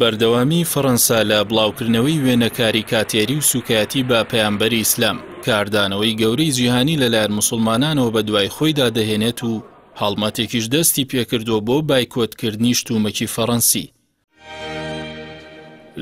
بەردەوامی فەڕەنسا لە بڵاوکردنەوەی وێنەکاری کاتێری و سوکایەتی بە پەیامبەری ئیسلام کاردانەوەی گەورەی جیهانی لەلایەن موسڵمانانەوە بە دوای خۆیدا دەهێنێت و هەڵمەتێکیش دەستی پێکردووە بۆ بایکۆتکردنی شتومەکی فەڕەنسی.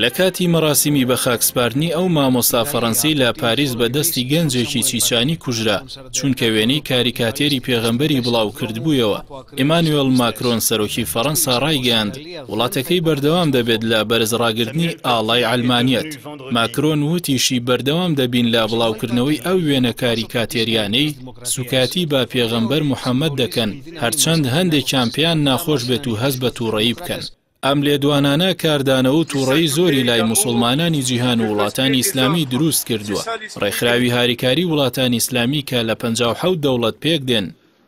لە کاتی مەراسیمی بە خاکسپاردنی ئەو مامۆستا فەڕەنسی لە پاریس بە دەستی گەنجێکی چیچانی کوژرا چونکە وێنەی کاریکاتێری پێغەمبەری بڵاو کردبوویەوە. ئیمانوێل ماکرۆن سەرۆکی فەڕەنسا ڕایگەیاند وڵاتەکەی بەردەوام دەبێت لە بەرزڕاگرتنی ئاڵای عەلمانیەت. ماکرۆن وتیشی بەردەوام دەبین لە بڵاوکردنەوەی ئەو وێنە کاریکاتێریانەی سوکاتی بە پێغەمبەر موحەممەد دەکەن هەرچەند هەندێکیان پێیان ناخۆش بێت و هەست بە تووڕەیی بکەن. ئەم لێدوانانە کاردانەوە و تووڕەیی زۆری لای موسڵمانانی جیهان و وڵاتانی ئیسلامی دروست کردووە. ڕێکخراوی هاریکاری وڵاتانی ئیسلامی کە لە 57 دەوڵەت پێک دێن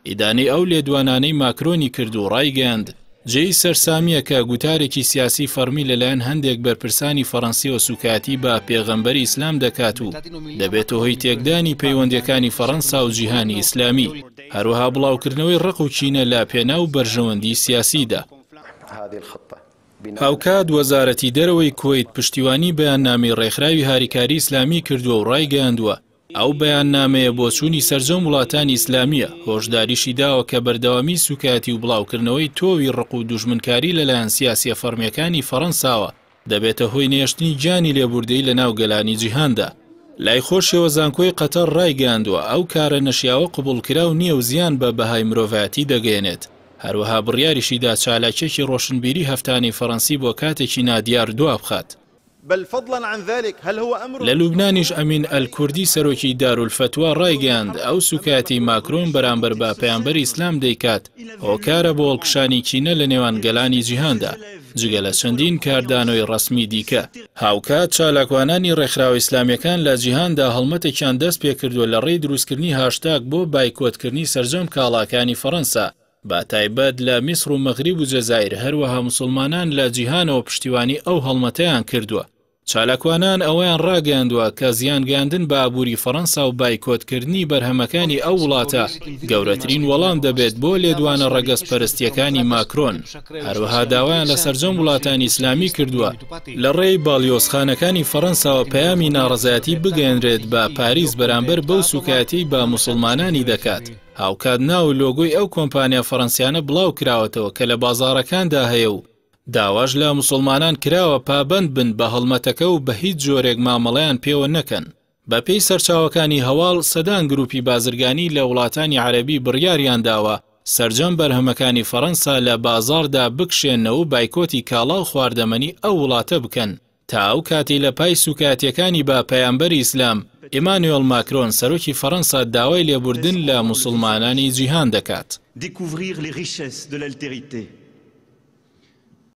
ئیدانەی ئەو لێدوانانەی ماکرۆنی کرد و ڕایگەیاند جێی سەرسامیە کە گوتارێکی سیاسی فەرمی لەلایەن هەندێک بەرپرسانی فەڕەنسی و سوکاتی بە پێغەمبەری ئیسلام دەکات و دەبێتە هۆی تێکدانی پەیوەندیەکانی فەڕەنسا و جیهانی ئیسلامی، هەروەها بڵاوکردنەوەی ڕق و چینە لا پێناو بەرژەوەندی سیاسیدا. هاوکات وەزارەتی دەرەوەی کۆیت پشتیوانی بەیاننامەی ڕێکخراوی هاریکاری ئیسلامی کردووە و ڕایگەیاندووە ئەو بەیاننامەیە بۆ چوونی سەرجەم وڵاتانی ئیسلامیە، هۆشداریشی داوە کە بەردەوامی سوکاتی و بڵاوکردنەوەی تۆوی ڕق و دوژمنکاری لەلایەن سیاسیە فەرمیەکانی فەڕەنساوە دەبێتە هۆی نێشتنی جانی لێبوردەی لە ناو گەلانی جیهاندا. لای خۆشیەوە زانکۆی قەتەر ڕایگەیاندووە ئەو کارە نەشیاوە قبوڵکراو نییە و زیان بە بەهای مرۆڤایەتی دەگەێنێت. هەروەها بڕیاریشیدا چالاکێکی ڕۆشنبیری هەفتانی فەڕەنسی بۆ کاتێکی نادیار دوا بخات. لە لوبنانیش ئەمین ئەلکوردی سەرۆکی دارولفەتوا ڕایگەیاند ئەو سوکاتی ماکرۆن بەرامبەر بە پەیامبەری ئیسلام دەیکات هۆکارە بۆ هەڵکشانی کینە لە نێوان گەلانی جیهاندا جگە لە چەندین کاردانەوەی ڕەسمی دیکە. هاوکات چالاکوانانی ڕێکخراوە ئیسلامیەکان لە جیهاندا هەڵمەتێکیان دەست پێکردووە لە ڕێی دروستکردنی هاشتاگ بۆ بایکۆتکردنی سەرجەم کاڵاکانی فەڕەنسا با تایبەت لە میسر و مەغریب و جەزایر، هەروەها موسڵمانان لە جیهانەوە پشتیوانی ئەو هەڵمەتەیان کردووە. چالاکوانان ئەوەیان ڕاگەاندووە کە زیانگاندن بە ئابووری فەڕەنسا و بایکۆتکردنی بەرهەمەکانی ئەو وڵاتە گەورەترین وەڵام دەبێت بۆ لێدوانە ڕەگەزپەرستیەکانی ماکرۆن. هەروەها داوایان لە سەرجەم وڵاتانی ئیسلامی کردووە لە ڕێی باڵیۆزخانەکانی فەڕەنساوە پەیامی ناڕەزایەتی بگەێنرێت بە پاریس بەرامبەر بەو سوکاتی بە موسڵمانانی دەکات. هاوکات ناو لۆگۆی ئەو کۆمپانیا فەڕەنسیانە بڵاو کراوەتەوە کە لە بازاڕەکاندا هەیە و داواش لە موسڵمانان کراوە پابند بن بە هەڵمەتەکە و بە هیچ جۆرێک مامەڵەیان پێوە نەکەن. بە پێی سەرچاوەکانی هەواڵ سەدان گروپی بازرگانی لە وڵاتانی عەرەبی بڕیاریان داوە سەرجەم بەرهەمەکانی فەڕەنسا لە بازاڕدا بکشێنەوە و بایکۆتی کاڵا و خواردەمەنی ئەو وڵاتە بکەن تا ئەو کاتی لە پای سوکاتیەکانی بە پەیامبەری ئیسلام ئیمانوێل ماکرۆن سەرۆکی فەڕەنسا داوای لێبوردن لە موسڵمانانی جیهان دەکات.